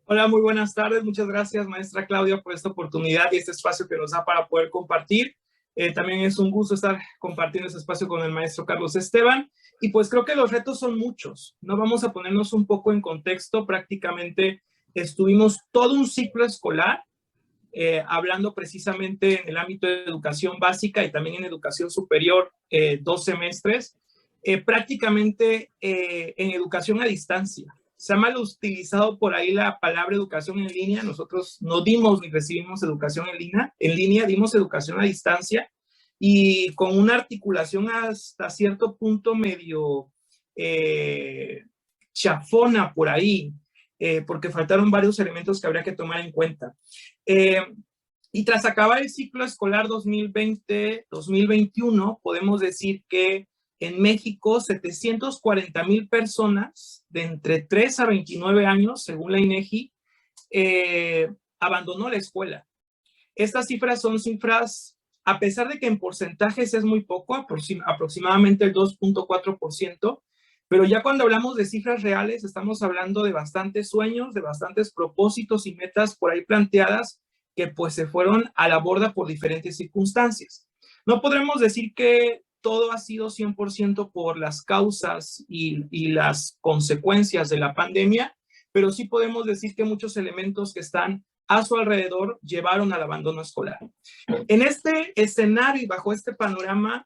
Hola, muy buenas tardes. Muchas gracias, maestra Claudia, por esta oportunidad y este espacio que nos da para poder compartir. También es un gusto estar compartiendo este espacio con el maestro Carlos Esteban. Y pues creo que los retos son muchos. No vamos a ponernos un poco en contexto. Prácticamente estuvimos todo un ciclo escolar hablando precisamente en el ámbito de educación básica y también en educación superior, 2 semestres, prácticamente en educación a distancia. Se ha mal utilizado por ahí la palabra educación en línea. Nosotros no dimos ni recibimos educación en línea, dimos educación a distancia y con una articulación hasta cierto punto medio chafona por ahí, porque faltaron varios elementos que habría que tomar en cuenta. Eh, y tras acabar el ciclo escolar 2020-2021, podemos decir que en México 740,000 personas de entre 3 a 29 años, según la INEGI, abandonó la escuela. Estas cifras son cifras, a pesar de que en porcentajes es muy poco, aproximadamente el 2.4%, pero ya cuando hablamos de cifras reales, estamos hablando de bastantes sueños, de bastantes propósitos y metas por ahí planteadas que pues se fueron a la borda por diferentes circunstancias. No podremos decir que todo ha sido 100% por las causas y las consecuencias de la pandemia, pero sí podemos decir que muchos elementos que están a su alrededor llevaron al abandono escolar. En este escenario y bajo este panorama,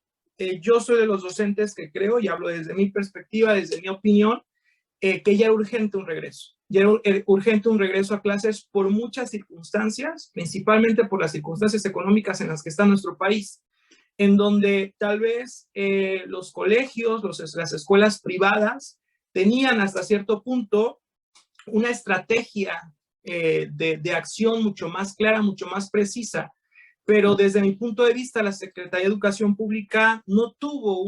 yo soy de los docentes que creo, y hablo desde mi perspectiva, desde mi opinión, que ya era urgente un regreso. Ya era urgente un regreso a clases por muchas circunstancias, principalmente por las circunstancias económicas en las que está nuestro país, en donde tal vez los colegios, las escuelas privadas tenían hasta cierto punto una estrategia de acción mucho más clara, mucho más precisa, pero desde mi punto de vista la Secretaría de Educación Pública no tuvo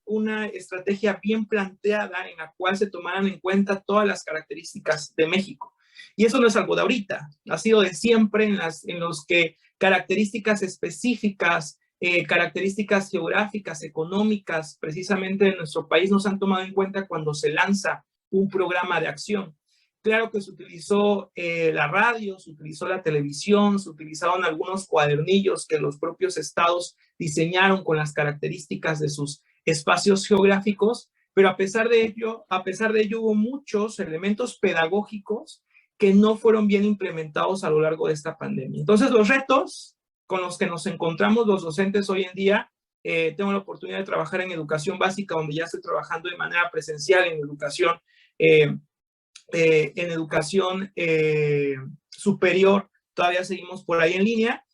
una estrategia bien planteada en la cual se tomaran en cuenta todas las características de México. Y eso no es algo de ahorita, ha sido de siempre en los que características específicas, características geográficas, económicas, precisamente de nuestro país, nos han tomado en cuenta cuando se lanza un programa de acción. Claro que se utilizó la radio, se utilizó la televisión, se utilizaron algunos cuadernillos que los propios estados diseñaron con las características de sus espacios geográficos, pero a pesar de ello hubo muchos elementos pedagógicos que no fueron bien implementados a lo largo de esta pandemia. Entonces, los retos con los que nos encontramos los docentes hoy en día, tengo la oportunidad de trabajar en educación básica, donde ya estoy trabajando de manera presencial en educación superior, todavía seguimos por ahí en línea,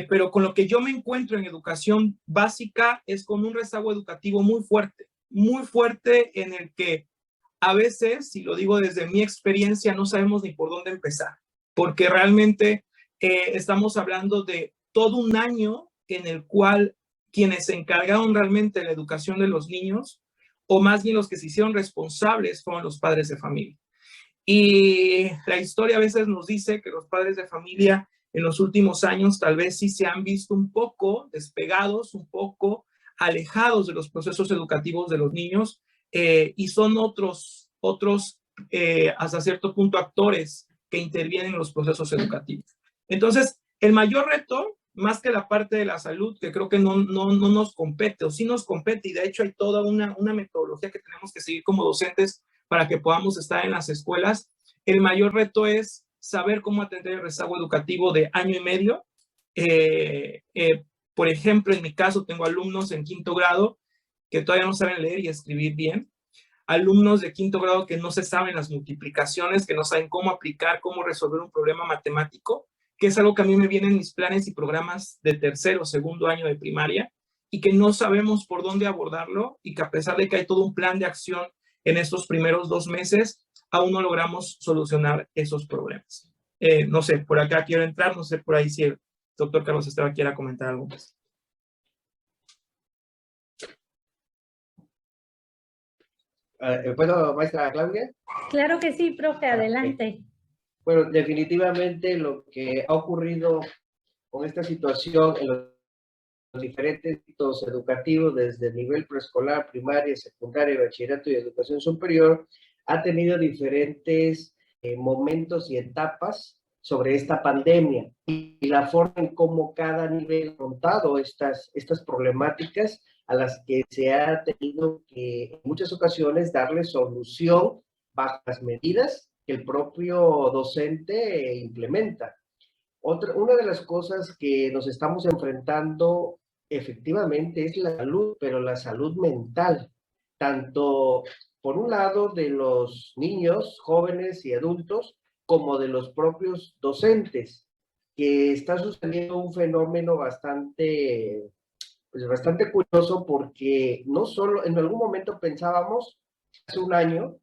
pero con lo que yo me encuentro en educación básica es con un rezago educativo muy fuerte en el que a veces, si lo digo desde mi experiencia, no sabemos ni por dónde empezar, porque realmente estamos hablando de todo un año en el cual quienes se encargaron realmente de la educación de los niños, o más bien los que se hicieron responsables, fueron los padres de familia. Y la historia a veces nos dice que los padres de familia en los últimos años tal vez sí se han visto un poco despegados, un poco alejados de los procesos educativos de los niños, y son otros hasta cierto punto actores que intervienen en los procesos educativos. Entonces, el mayor reto, más que la parte de la salud, que creo que no nos compete, o sí nos compete, y de hecho hay toda una metodología que tenemos que seguir como docentes para que podamos estar en las escuelas. El mayor reto es saber cómo atender el rezago educativo de año y medio. Por ejemplo, en mi caso tengo alumnos en 5º grado que todavía no saben leer y escribir bien, alumnos de 5º grado que no se saben las multiplicaciones, que no saben cómo aplicar, cómo resolver un problema matemático, que es algo que a mí me viene en mis planes y programas de 3º, 2º año de primaria, y que no sabemos por dónde abordarlo, y que a pesar de que hay todo un plan de acción en estos primeros 2 meses, aún no logramos solucionar esos problemas. No sé, por acá quiero entrar, no sé por ahí si el doctor Carlos Esteban quiera comentar algo más. ¿Puedo, maestra Claudia? Claro que sí, profe, adelante. Okay. Bueno, definitivamente lo que ha ocurrido con esta situación en los diferentes ámbitos educativos, desde el nivel preescolar, primaria, secundaria, bachillerato y educación superior, ha tenido diferentes momentos y etapas sobre esta pandemia y la forma en cómo cada nivel ha afrontado estas problemáticas a las que se ha tenido que en muchas ocasiones darle solución bajo las medidas que el propio docente implementa. Una de las cosas que nos estamos enfrentando efectivamente es la salud, pero la salud mental, tanto por un lado de los niños, jóvenes y adultos, como de los propios docentes, que está sucediendo un fenómeno bastante, pues bastante curioso, porque no solo, en algún momento pensábamos, hace un año,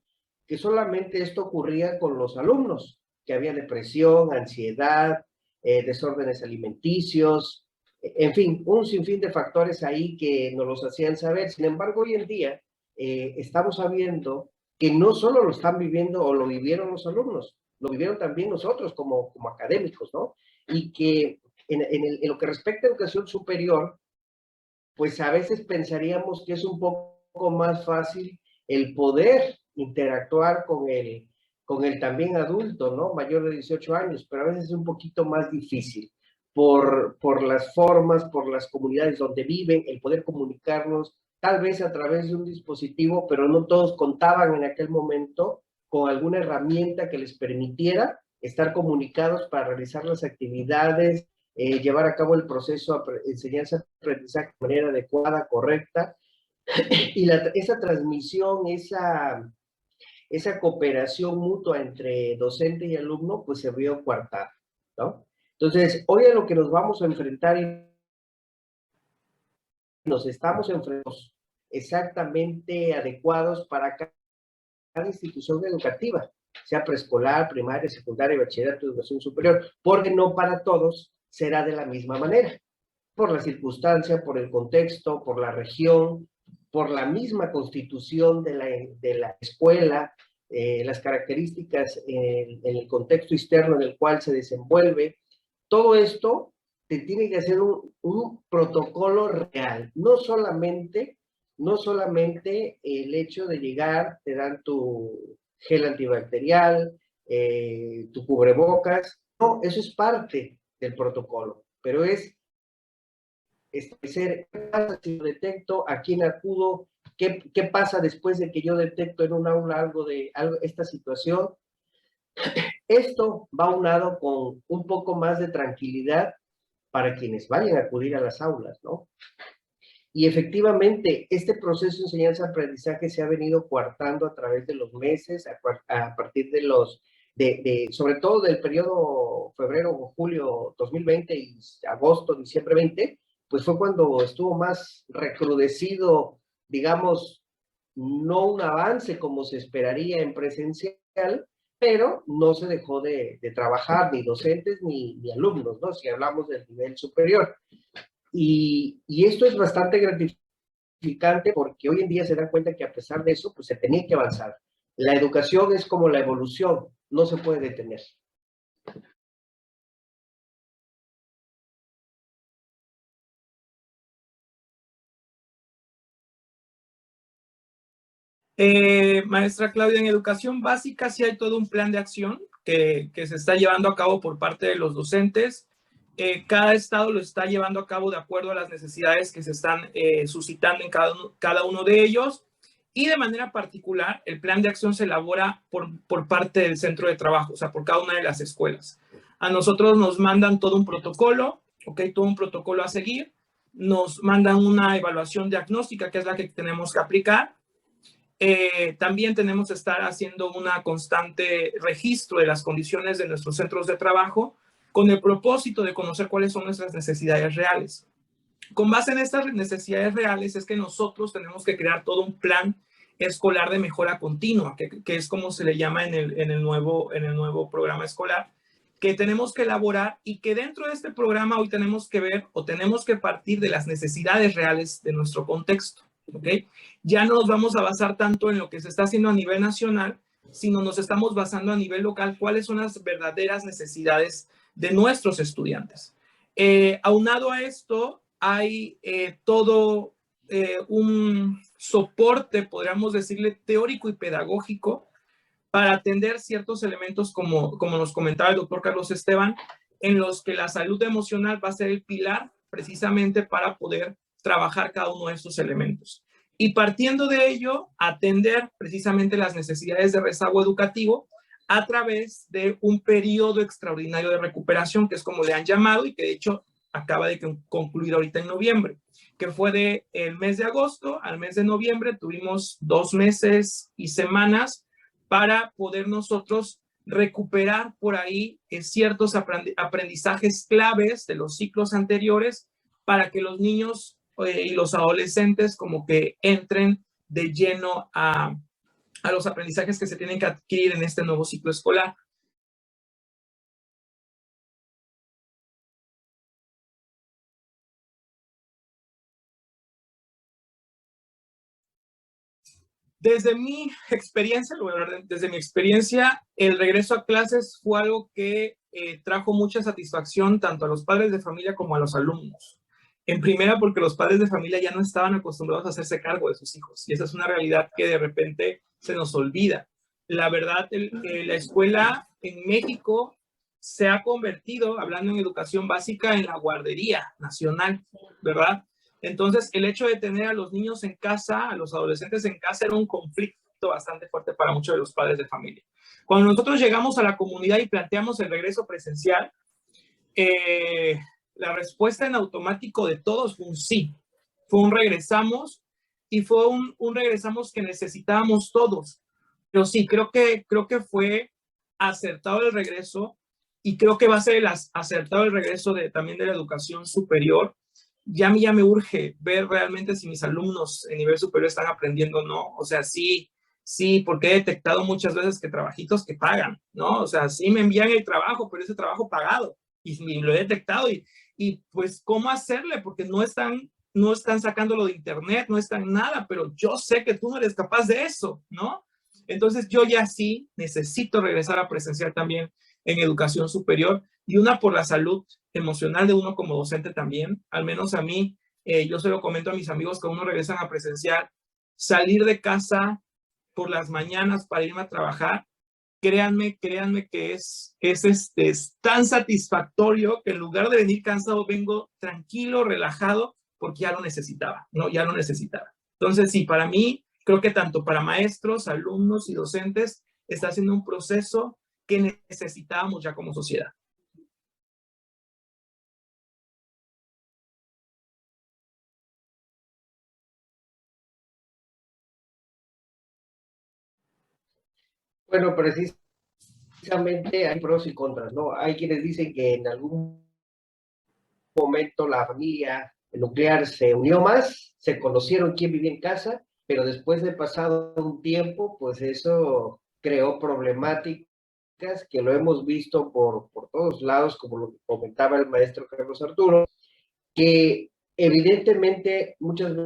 que solamente esto ocurría con los alumnos, que había depresión, ansiedad, desórdenes alimenticios, en fin, un sinfín de factores ahí que nos los hacían saber. Sin embargo, hoy en día estamos sabiendo que no solo lo están viviendo o lo vivieron los alumnos, lo vivieron también nosotros como académicos, ¿no? Y que en lo que respecta a educación superior, pues a veces pensaríamos que es un poco más fácil el poder interactuar con el también adulto, ¿no? Mayor de 18 años, pero a veces es un poquito más difícil por las formas, por las comunidades donde viven, el poder comunicarnos, tal vez a través de un dispositivo, pero no todos contaban en aquel momento con alguna herramienta que les permitiera estar comunicados para realizar las actividades, llevar a cabo el proceso de enseñanza-aprendizaje de manera adecuada, correcta, y esa transmisión, esa cooperación mutua entre docente y alumno, pues se vio coartada, ¿no? Entonces, hoy a lo que nos vamos a enfrentar y nos estamos enfrentando exactamente adecuados para cada institución educativa, sea preescolar, primaria, secundaria, bachillerato, educación superior, porque no para todos será de la misma manera, por la circunstancia, por el contexto, por la región, por la misma constitución de la escuela, las características en el contexto externo en el cual se desenvuelve. Todo esto te tiene que hacer un protocolo real, no solamente el hecho de llegar, te dan tu gel antibacterial, tu cubrebocas, no, eso es parte del protocolo, pero es establecer qué pasa si lo detecto, a quién acudo, qué pasa después de que yo detecto en un aula esta situación. Esto va unado con un poco más de tranquilidad para quienes vayan a acudir a las aulas, ¿no? Y efectivamente, este proceso de enseñanza-aprendizaje se ha venido coartando a través de los meses, a partir sobre todo del periodo febrero-julio 2020 y agosto-diciembre 20, pues fue cuando estuvo más recrudecido, digamos, no un avance como se esperaría en presencial, pero no se dejó de trabajar ni docentes ni alumnos, ¿no? Si hablamos del nivel superior. Y esto es bastante gratificante porque hoy en día se dan cuenta que a pesar de eso, pues se tenía que avanzar. La educación es como la evolución, no se puede detener. Maestra Claudia, en educación básica sí hay todo un plan de acción que se está llevando a cabo por parte de los docentes. Cada estado lo está llevando a cabo de acuerdo a las necesidades que se están suscitando en cada uno de ellos. Y de manera particular, el plan de acción se elabora por parte del centro de trabajo, o sea, por cada una de las escuelas. A nosotros nos mandan todo un protocolo, ¿ok? Todo un protocolo a seguir. Nos mandan una evaluación diagnóstica, que es la que tenemos que aplicar. También tenemos que estar haciendo una constante registro de las condiciones de nuestros centros de trabajo con el propósito de conocer cuáles son nuestras necesidades reales. Con base en estas necesidades reales es que nosotros tenemos que crear todo un plan escolar de mejora continua, que es como se le llama en el nuevo programa escolar, que tenemos que elaborar y que dentro de este programa hoy tenemos que ver o tenemos que partir de las necesidades reales de nuestro contexto. ¿Okay? Ya no nos vamos a basar tanto en lo que se está haciendo a nivel nacional, sino nos estamos basando a nivel local cuáles son las verdaderas necesidades de nuestros estudiantes. Aunado a esto, hay todo un soporte, podríamos decirle, teórico y pedagógico para atender ciertos elementos como nos comentaba el doctor Carlos Esteban, en los que la salud emocional va a ser el pilar precisamente para poder trabajar cada uno de estos elementos. Y partiendo de ello, atender precisamente las necesidades de rezago educativo a través de un periodo extraordinario de recuperación, que es como le han llamado y que de hecho acaba de concluir ahorita en noviembre, que fue del mes de agosto al mes de noviembre. Tuvimos 2 meses y semanas para poder nosotros recuperar por ahí ciertos aprendizajes claves de los ciclos anteriores para que los niños y los adolescentes como que entren de lleno a los aprendizajes que se tienen que adquirir en este nuevo ciclo escolar. Desde mi experiencia, el regreso a clases fue algo que trajo mucha satisfacción tanto a los padres de familia como a los alumnos. En primera, porque los padres de familia ya no estaban acostumbrados a hacerse cargo de sus hijos, y esa es una realidad que de repente se nos olvida. La verdad, la escuela en México se ha convertido, hablando en educación básica, en la guardería nacional, ¿verdad? Entonces, el hecho de tener a los niños en casa, a los adolescentes en casa, era un conflicto bastante fuerte para muchos de los padres de familia. Cuando nosotros llegamos a la comunidad y planteamos el regreso presencial, la respuesta en automático de todos fue un sí. Fue un regresamos, y fue un regresamos que necesitábamos todos. Pero sí, creo que fue acertado el regreso, y creo que va a ser acertado el regreso también de la educación superior. Ya a mí ya me urge ver realmente si mis alumnos en nivel superior están aprendiendo o no. O sea, sí, porque he detectado muchas veces que trabajitos que pagan, ¿no? O sea, sí me envían el trabajo, pero ese trabajo pagado, y lo he detectado, y pues, ¿cómo hacerle? Porque no están sacándolo de internet, no están nada, pero yo sé que tú no eres capaz de eso, ¿no? Entonces, yo ya sí necesito regresar a presencial también en educación superior, y una por la salud emocional de uno como docente también. Al menos a mí, yo se lo comento a mis amigos que uno regresan a presencial, salir de casa por las mañanas para irme a trabajar, créanme que es tan satisfactorio que en lugar de venir cansado, vengo tranquilo, relajado, porque ya lo necesitaba, ¿no? Ya lo necesitaba. Entonces, sí, para mí, creo que tanto para maestros, alumnos y docentes, está siendo un proceso que necesitábamos ya como sociedad. Bueno, precisamente hay pros y contras, ¿no? Hay quienes dicen que en algún momento la familia nuclear se unió más, se conocieron quién vivía en casa, pero después de pasado un tiempo, pues eso creó problemáticas que lo hemos visto por todos lados, como lo comentaba el maestro Carlos Arturo, que evidentemente muchas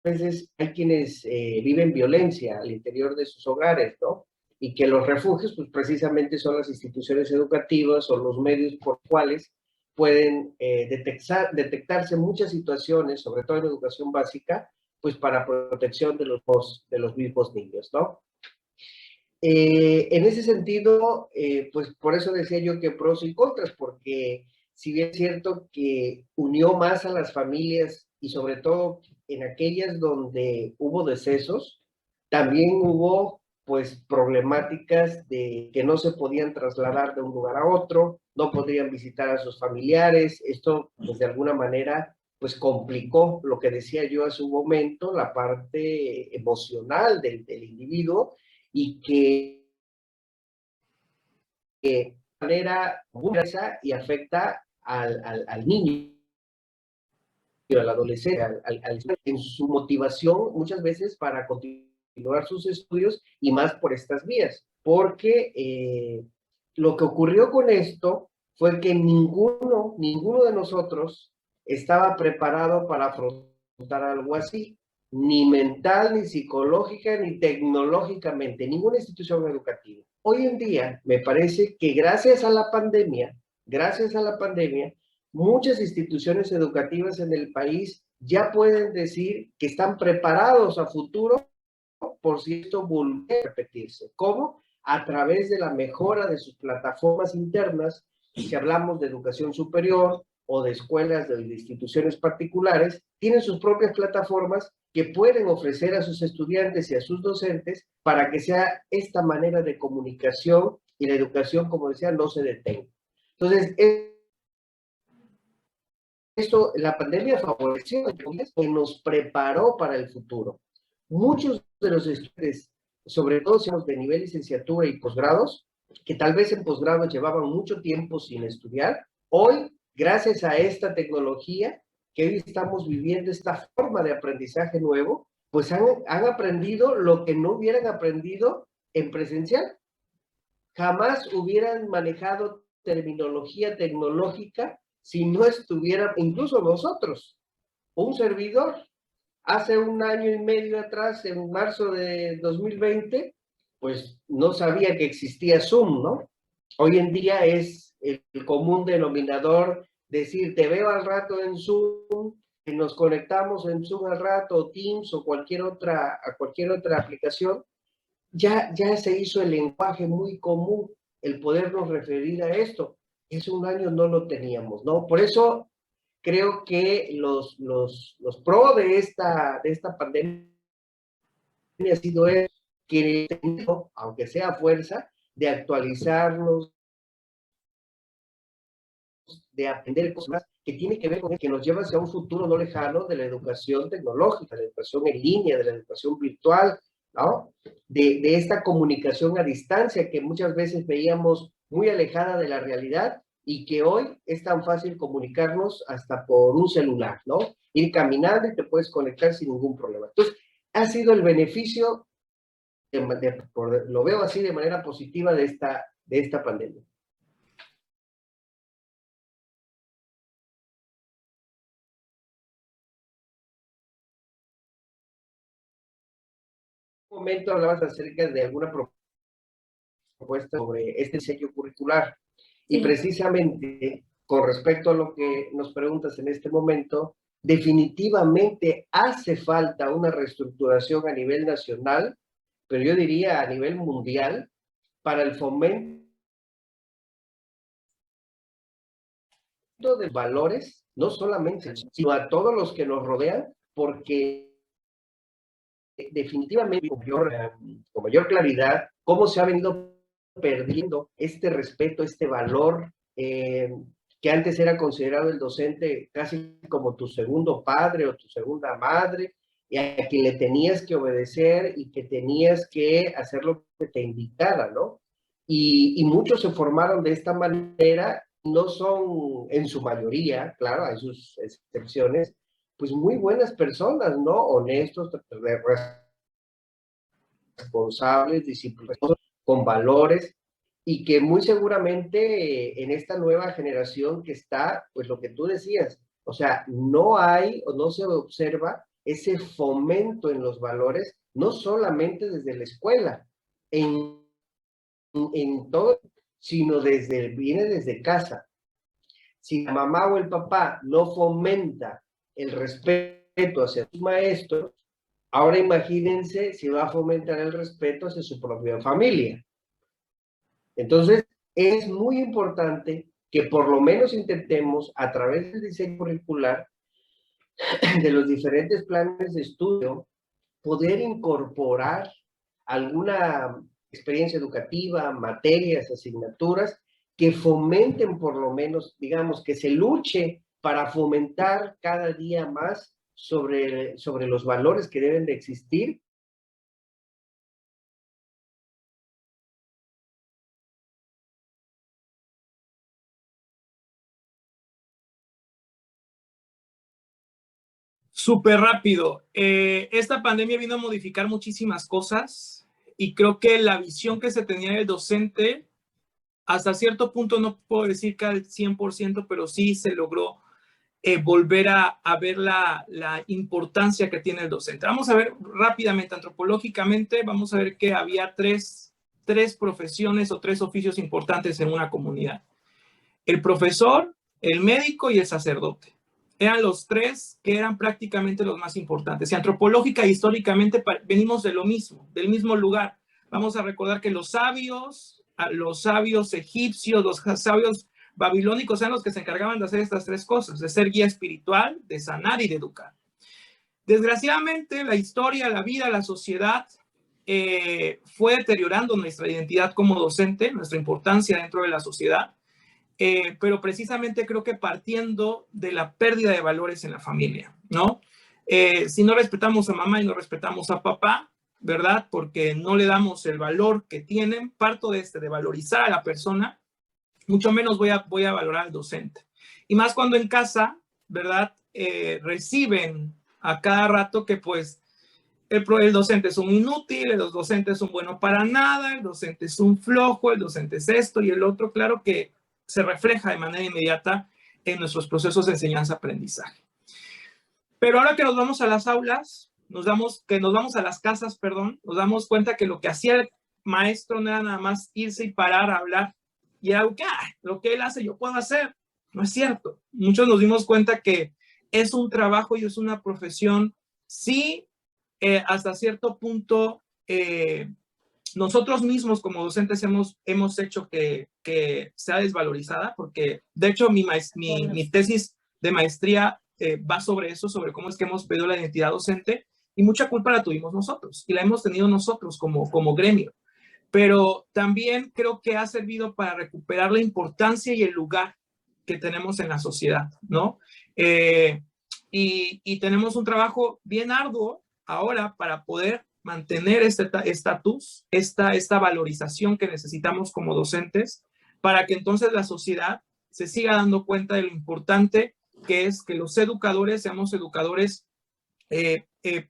veces hay quienes viven violencia al interior de sus hogares, ¿no? Y que los refugios, pues precisamente son las instituciones educativas o los medios por cuales pueden detectarse muchas situaciones, sobre todo en educación básica, pues para protección de los mismos niños, ¿no? En ese sentido, pues por eso decía yo que pros y contras, porque si bien es cierto que unió más a las familias y sobre todo en aquellas donde hubo decesos, también hubo pues problemáticas de que no se podían trasladar de un lugar a otro, no podían visitar a sus familiares. Esto pues de alguna manera pues complicó lo que decía yo hace un momento, la parte emocional del individuo, y que de manera muy grasa y afecta al niño, al adolescente, en su motivación muchas veces para continuar sus estudios, y más por estas vías, porque lo que ocurrió con esto fue que ninguno de nosotros estaba preparado para afrontar algo así, ni mental, ni psicológica, ni tecnológicamente, ninguna institución educativa. Hoy en día, me parece que gracias a la pandemia, muchas instituciones educativas en el país ya pueden decir que están preparados a futuro por si esto vuelve a repetirse. ¿Cómo? a través de la mejora de sus plataformas internas, si hablamos de educación superior o de escuelas de instituciones particulares, tienen sus propias plataformas que pueden ofrecer a sus estudiantes y a sus docentes para que sea esta manera de comunicación y la educación, como decía, no se detenga. Entonces, esto, la pandemia favoreció, que nos preparó para el futuro. Muchos de los estudiantes, sobre todo de nivel licenciatura y posgrados, que tal vez en posgrados llevaban mucho tiempo sin estudiar, hoy, gracias a esta tecnología que hoy estamos viviendo, esta forma de aprendizaje nuevo, pues han aprendido lo que no hubieran aprendido en presencial. Jamás hubieran manejado terminología tecnológica si no estuviera, incluso nosotros, un servidor, hace 1 año y medio atrás, en marzo de 2020, pues no sabía que existía Zoom, ¿no? Hoy en día es el común denominador decir, te veo al rato en Zoom, y nos conectamos en Zoom al rato, o Teams, o cualquier otra aplicación. Ya se hizo el lenguaje muy común, el podernos referir a esto. Hace 1 año no lo teníamos, ¿no? Por eso creo que los pro de esta pandemia ha sido que, aunque sea a fuerza, de actualizarnos, de aprender cosas que tiene que ver con que nos lleva hacia un futuro no lejano de la educación tecnológica, de la educación en línea, de la educación virtual, ¿no? De esta comunicación a distancia que muchas veces veíamos muy alejada de la realidad y que hoy es tan fácil comunicarnos hasta por un celular, ¿no? Ir caminando y te puedes conectar sin ningún problema. Entonces, ha sido el beneficio, lo veo así de manera positiva de esta pandemia. En un momento hablabas acerca de alguna propuesta sobre este diseño curricular. Sí. Y precisamente, con respecto a lo que nos preguntas en este momento, definitivamente hace falta una reestructuración a nivel nacional, pero yo diría a nivel mundial, para el fomento de valores, no solamente, sino a todos los que nos rodean, porque definitivamente con mayor claridad cómo se ha venido perdiendo este respeto, este valor que antes era considerado el docente casi como tu segundo padre o tu segunda madre, y a quien le tenías que obedecer y que tenías que hacer lo que te indicara, ¿no? Y muchos se formaron de esta manera, no son en su mayoría, claro, hay sus excepciones, pues muy buenas personas, ¿no? Honestos, responsables, disciplinados, con valores, y que muy seguramente en esta nueva generación que está, pues lo que tú decías, o sea, no hay o no se observa ese fomento en los valores, no solamente desde la escuela, en todo, sino viene desde casa. Si la mamá o el papá no fomenta el respeto hacia sus maestros, ahora imagínense si va a fomentar el respeto hacia su propia familia. Entonces, es muy importante que por lo menos intentemos, a través del diseño curricular, de los diferentes planes de estudio, poder incorporar alguna experiencia educativa, materias, asignaturas, que fomenten por lo menos, digamos, que se luche para fomentar cada día más sobre los valores que deben de existir. Súper rápido. Esta pandemia vino a modificar muchísimas cosas y creo que la visión que se tenía del docente, hasta cierto punto, no puedo decir que al 100%, pero sí se logró volver a ver la importancia que tiene el docente. Vamos a ver rápidamente, antropológicamente, vamos a ver que había tres profesiones o 3 oficios importantes en una comunidad. El profesor, el médico y el sacerdote. Eran los 3 que eran prácticamente los más importantes. Y antropológica e históricamente venimos de lo mismo, del mismo lugar. Vamos a recordar que los sabios egipcios, los sabios babilónicos eran los que se encargaban de hacer estas tres cosas, de ser guía espiritual, de sanar y de educar. Desgraciadamente, la historia, la vida, la sociedad fue deteriorando nuestra identidad como docente, nuestra importancia dentro de la sociedad, pero precisamente creo que partiendo de la pérdida de valores en la familia, ¿no? Si no respetamos a mamá y no respetamos a papá, ¿verdad? Porque no le damos el valor que tienen, parto de valorizar a la persona, mucho menos voy a valorar al docente. Y más cuando en casa, ¿verdad? Reciben a cada rato que pues el docente es un inútil, los docentes son buenos para nada, el docente es un flojo, el docente es esto y el otro, claro que se refleja de manera inmediata en nuestros procesos de enseñanza-aprendizaje. Pero ahora que nos vamos a las aulas, nos vamos a las casas, perdón, nos damos cuenta que lo que hacía el maestro no era nada más irse y parar a hablar. Y era algo que, lo que él hace yo puedo hacer. No es cierto. Muchos nos dimos cuenta que es un trabajo y es una profesión, sí, hasta cierto punto, nosotros mismos como docentes hemos hecho que sea desvalorizada, porque de hecho mi tesis de maestría va sobre eso, sobre cómo es que hemos perdido la identidad docente, y mucha culpa la tuvimos nosotros, y la hemos tenido nosotros como gremio. Pero también creo que ha servido para recuperar la importancia y el lugar que tenemos en la sociedad, ¿no? Y tenemos un trabajo bien arduo ahora para poder mantener este estatus, esta valorización que necesitamos como docentes, para que entonces la sociedad se siga dando cuenta de lo importante que es que los educadores seamos educadores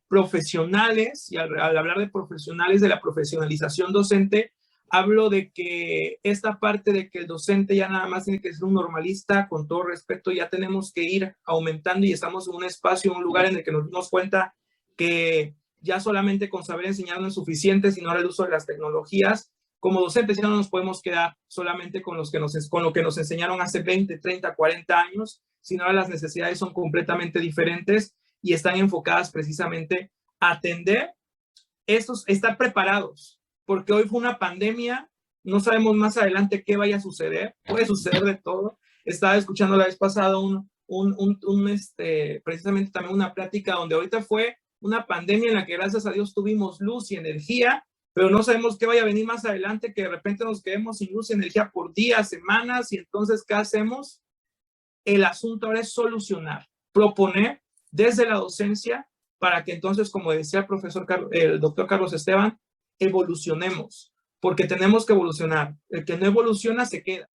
profesionales. Y al hablar de profesionales, de la profesionalización docente, hablo de que esta parte de que el docente ya nada más tiene que ser un normalista, con todo respeto, ya tenemos que ir aumentando y estamos en un espacio, un lugar en el que nos dimos cuenta que ya solamente con saber enseñar no es suficiente, sino ahora el uso de las tecnologías. Como docentes ya no nos podemos quedar solamente con lo que nos enseñaron hace 20, 30, 40 años, sino ahora las necesidades son completamente diferentes y están enfocadas precisamente a atender estar preparados, porque hoy fue una pandemia, no sabemos más adelante qué vaya a suceder, puede suceder de todo. Estaba escuchando la vez pasada precisamente también una plática donde ahorita fue una pandemia en la que gracias a Dios tuvimos luz y energía, pero no sabemos qué vaya a venir más adelante, que de repente nos quedemos sin luz y energía por días, semanas, y entonces, ¿qué hacemos? El asunto ahora es solucionar, proponer desde la docencia para que entonces, como decía el doctor Carlos Esteban, evolucionemos, porque tenemos que evolucionar. El que no evoluciona se queda.